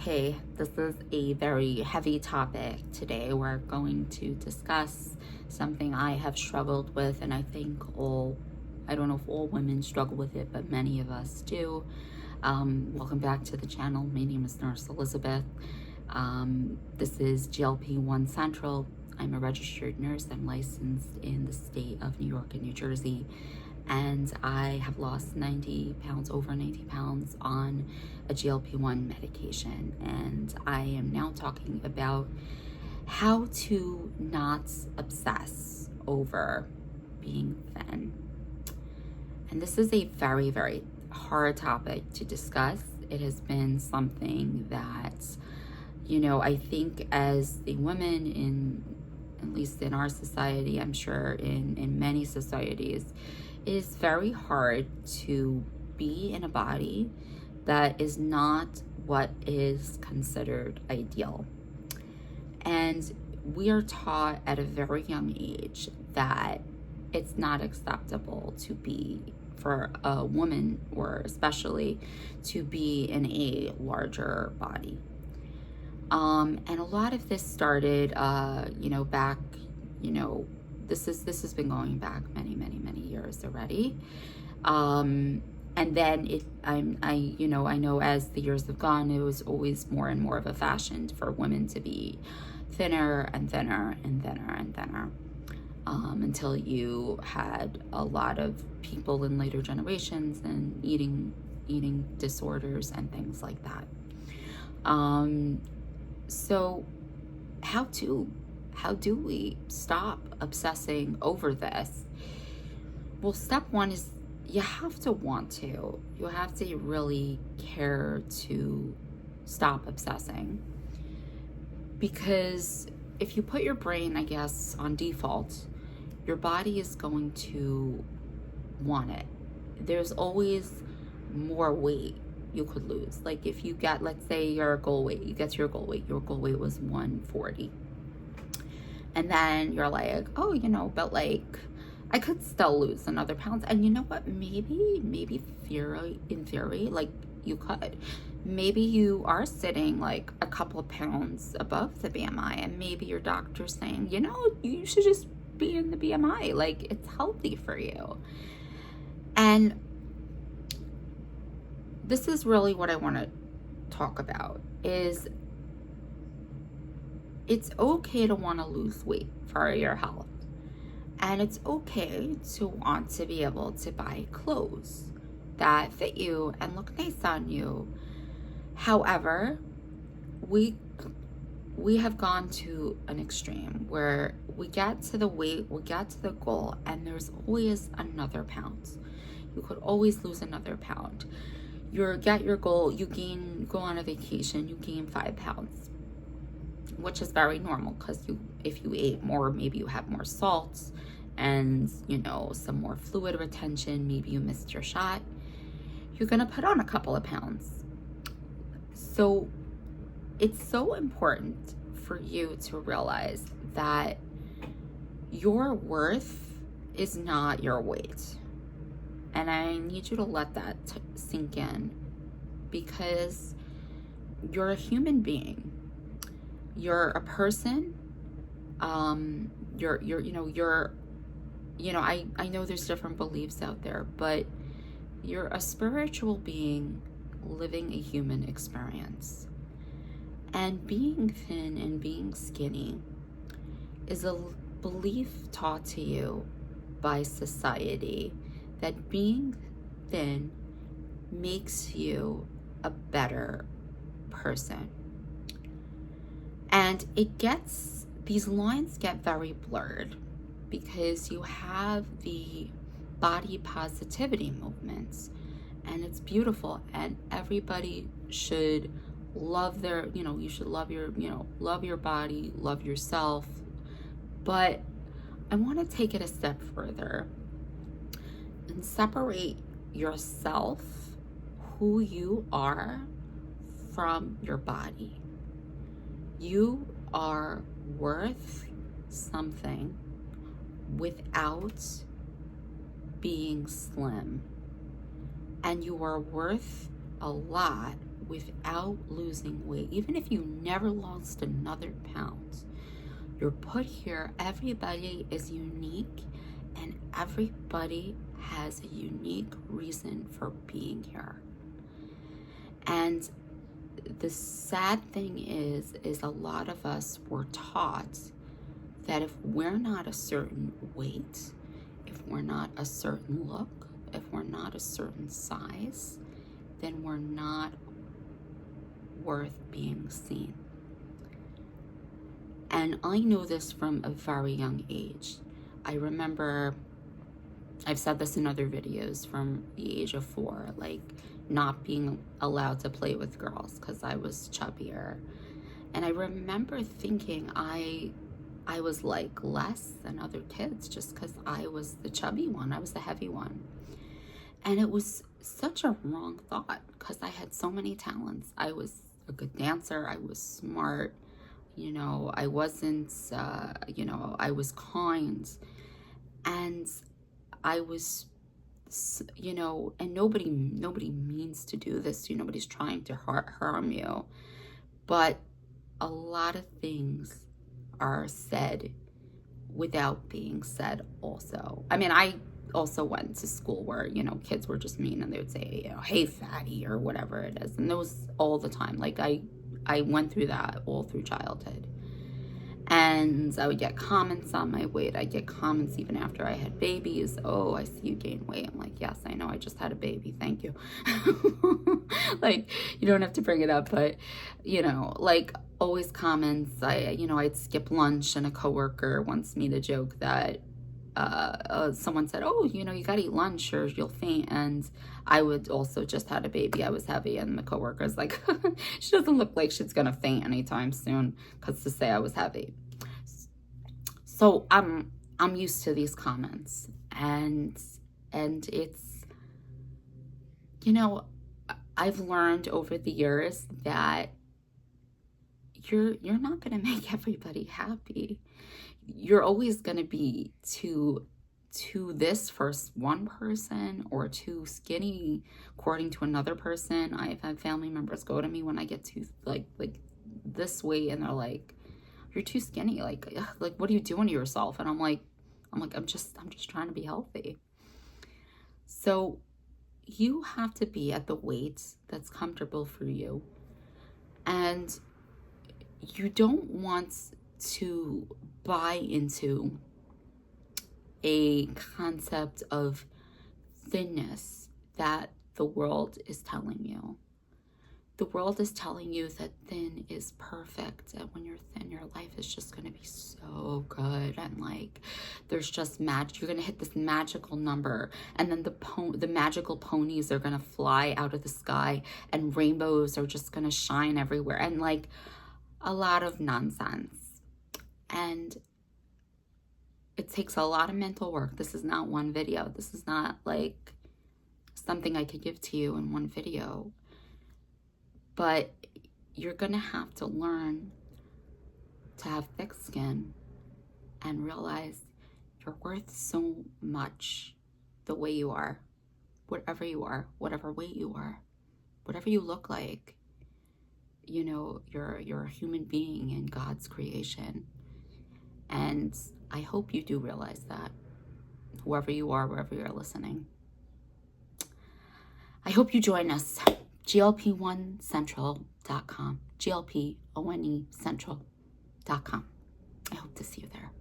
Okay, this is a very heavy topic. Today we're going to discuss something I have struggled with, and I think I don't know if all women struggle with it, but many of us do. Welcome back to the channel. My name is Nurse Elizabeth. This is GLP1 Central. I'm a registered nurse. I'm licensed in the state of New York and New Jersey. And I have lost 90 pounds, over 90 pounds on a GLP-1 medication. And I am now talking about how to not obsess over being thin. And this is a very, very hard topic to discuss. It has been something that, I think as the women at least in our society, I'm sure in many societies, it is very hard to be in a body that is not what is considered ideal. And we are taught at a very young age that it's not acceptable to be, for a woman or especially, to be in a larger body. And a lot of this started, back, this has been going back many, many, many years already. And then I know as the years have gone, it was always more and more of a fashion for women to be thinner and thinner and thinner and thinner, until you had a lot of people in later generations and eating disorders and things like that. So how do we stop obsessing over this? Well, step one is you have to want to. You have to really care to stop obsessing. Because if you put your brain, I guess, on default, your body is going to want it. There's always more weight you could lose. Like if you get, let's say your goal weight, you get to your goal weight was 140. And then you're like, oh, but like I could still lose another pound. And you know what? Maybe in theory, like you could. Maybe you are sitting like a couple of pounds above the BMI, and maybe your doctor's saying, you should just be in the BMI. Like it's healthy for you. And this is really what I want to talk about, is it's okay to want to lose weight for your health. And it's okay to want to be able to buy clothes that fit you and look nice on you. However, we have gone to an extreme where we get to the weight, we get to the goal, and there's always another pound. You could always lose another pound. You get your goal, you go on a vacation, you gain 5 pounds, which is very normal because if you ate more, maybe you have more salts and, some more fluid retention, maybe you missed your shot, you're going to put on a couple of pounds. So it's so important for you to realize that your worth is not your weight. And I need you to let that sink in, because you're a human being. You're a person. I know there's different beliefs out there, but you're a spiritual being living a human experience. And being thin and being skinny is a belief taught to you by society that being thin makes you a better person. And these lines get very blurred because you have the body positivity movements, and it's beautiful, and everybody should love you should love your body, love yourself. But I want to take it a step further and separate yourself, who you are, from your body. You are worth something without being slim, and you are worth a lot without losing weight, even if you never lost another pound, you're put here. Everybody is unique, and everybody has a unique reason for being here. And the sad thing is a lot of us were taught that if we're not a certain weight, if we're not a certain look, if we're not a certain size, then we're not worth being seen. And I know this from a very young age. I remember, I've said this in other videos, from the age of 4, like not being allowed to play with girls because I was chubbier. And I remember thinking I was like less than other kids just because I was the chubby one, I was the heavy one. And it was such a wrong thought because I had so many talents. I was a good dancer, I was smart, you know, I wasn't, you know, I was kind, and I was, you know, and nobody means to do this to you, nobody's trying to harm you, but a lot of things are said without being said also. I mean, I also went to school where, you know, kids were just mean and they would say, you know, hey fatty or whatever it is, and there was all the time. Like I went through that all through childhood, and I would get comments on my weight. I'd get comments even after I had babies. Oh, I see you gain weight. I'm like, yes, I know, I just had a baby, thank you. Like, you don't have to bring it up, but you know, like always comments. I'd skip lunch, and a coworker once made a joke that someone said, oh, you know, you gotta eat lunch or you'll faint. And I would also just had a baby, I was heavy, and the coworker's like, she doesn't look like she's gonna faint anytime soon, because to say I was heavy. So I'm used to these comments, and it's, you know, I've learned over the years that you're not gonna make everybody happy. You're always going to be too this first one person, or too skinny according to another person. I've had family members go to me when I get too like this weight, and they're like, you're too skinny, like what are you doing to yourself? And I'm like I'm just trying to be healthy. So you have to be at the weight that's comfortable for you, and you don't want to buy into a concept of thinness that the world is telling you. The world is telling you that thin is perfect, and when you're thin, your life is just going to be so good, and like there's just magic. You're going to hit this magical number, and then the magical ponies are going to fly out of the sky, and rainbows are just going to shine everywhere, and like a lot of nonsense. And it takes a lot of mental work. This is not one video. This is not like something I could give to you in one video. But you're gonna have to learn to have thick skin and realize you're worth so much the way you are, whatever weight you are, whatever you look like. You know, you're a human being in God's creation. And I hope you do realize that, whoever you are, wherever you're listening. I hope you join us. GLPONECentral.com. GLPONECentral.com. I hope to see you there.